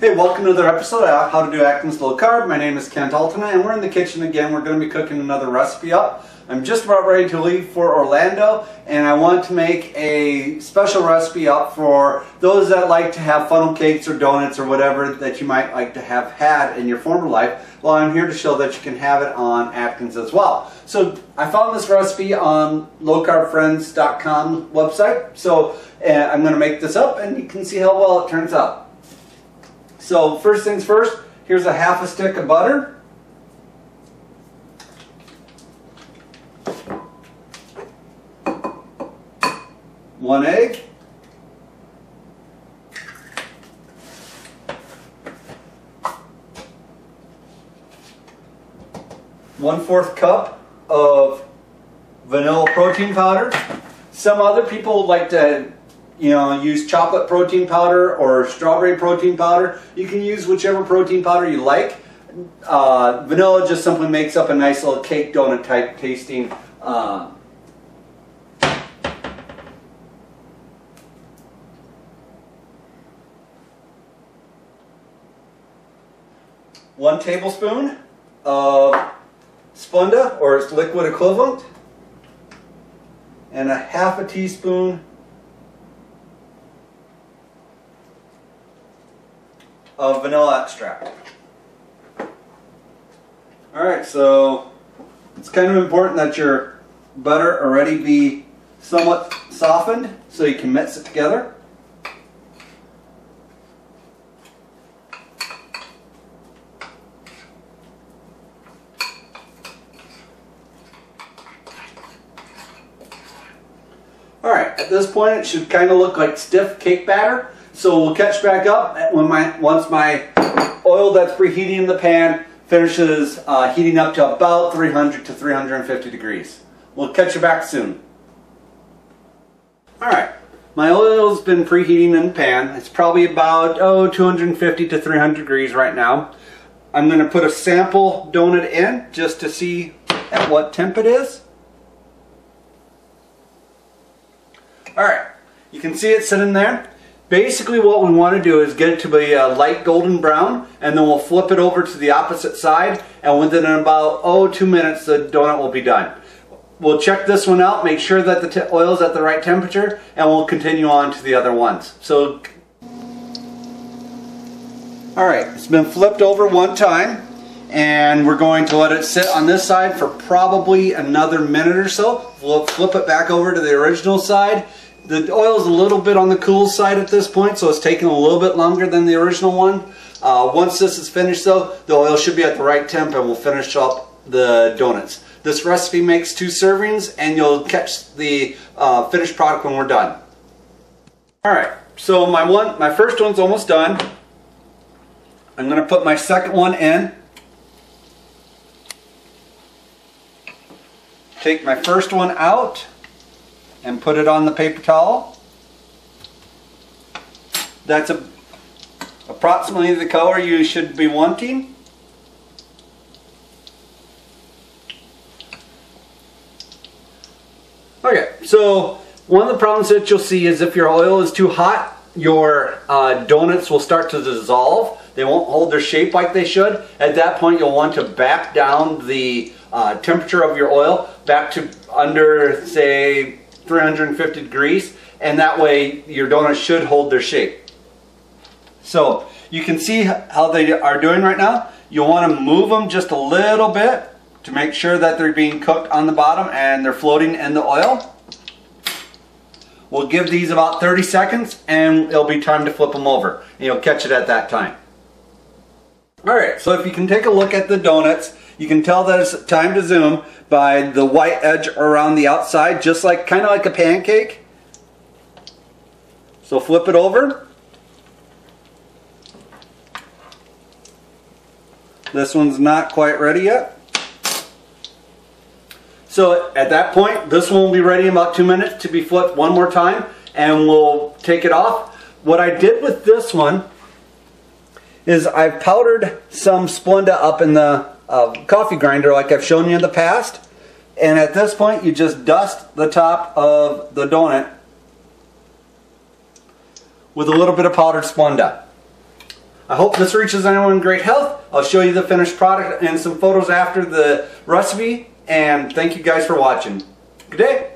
Hey, welcome to another episode of How to Do Atkins Low Carb. My name is Kent Altena and we're in the kitchen again. We're going to be cooking another recipe up. I'm just about ready to leave for Orlando and I want to make a special recipe up for those that like to have funnel cakes or donuts or whatever that you might like to have had in your former life. Well, I'm here to show that you can have it on Atkins as well. So I found this recipe on lowcarbfriends.com website. So I'm going to make this up and you can see how well it turns out. So first things first, here's a half a stick of butter. One egg. One-fourth cup of vanilla protein powder. Some other people like to use chocolate protein powder or strawberry protein powder. You can use whichever protein powder you like. Vanilla just simply makes up a nice little cake donut type tasting. One tablespoon of Splenda or its liquid equivalent, and a half a teaspoon of vanilla extract. Alright, so it's kind of important that your butter already be somewhat softened so you can mix it together. Alright, at this point it should kind of look like stiff cake batter. So we'll catch back up once my oil that's preheating in the pan finishes heating up to about 300 to 350 degrees. We'll catch you back soon. Alright, my oil's been preheating in the pan. It's probably about 250 to 300 degrees right now. I'm going to put a sample donut in just to see at what temp it is. Alright, you can see it sitting there. Basically what we want to do is get it to be a light golden brown, and then we'll flip it over to the opposite side, and within about 2 minutes the donut will be done. We'll check this one out, make sure that the oil is at the right temperature, and we'll continue on to the other ones. So, alright, it's been flipped over one time, and we're going to let it sit on this side for probably another minute or so. We'll flip it back over to the original side. The oil is a little bit on the cool side at this point, so it's taking a little bit longer than the original one. Once this is finished though, the oil should be at the right temp and we'll finish up the donuts. This recipe makes 2 servings and you'll catch the finished product when we're done. Alright, so my first one's almost done. I'm going to put my second one in. Take my first one out and put it on the paper towel. That's approximately the color you should be wanting. Okay, so one of the problems that you'll see is if your oil is too hot, your donuts will start to dissolve. They won't hold their shape like they should. At that point you'll want to back down the temperature of your oil back to under, say, 350 degrees, and that way your donuts should hold their shape. So you can see how they are doing right now. You'll want to move them just a little bit to make sure that they're being cooked on the bottom and they're floating in the oil. We'll give these about 30 seconds and it'll be time to flip them over. And you'll catch it at that time. Alright, so if you can take a look at the donuts, you can tell that it's time to zoom by the white edge around the outside, just like kind of like a pancake. So flip it over. This one's not quite ready yet. So at that point, this one will be ready in about 2 minutes to be flipped one more time, and we'll take it off. What I did with this one is I've powdered some Splenda up in the coffee grinder like I've shown you in the past, and at this point you just dust the top of the donut with a little bit of powdered Splenda. I hope this reaches anyone in great health. I'll show you the finished product and some photos after the recipe. And thank you guys for watching. Good day.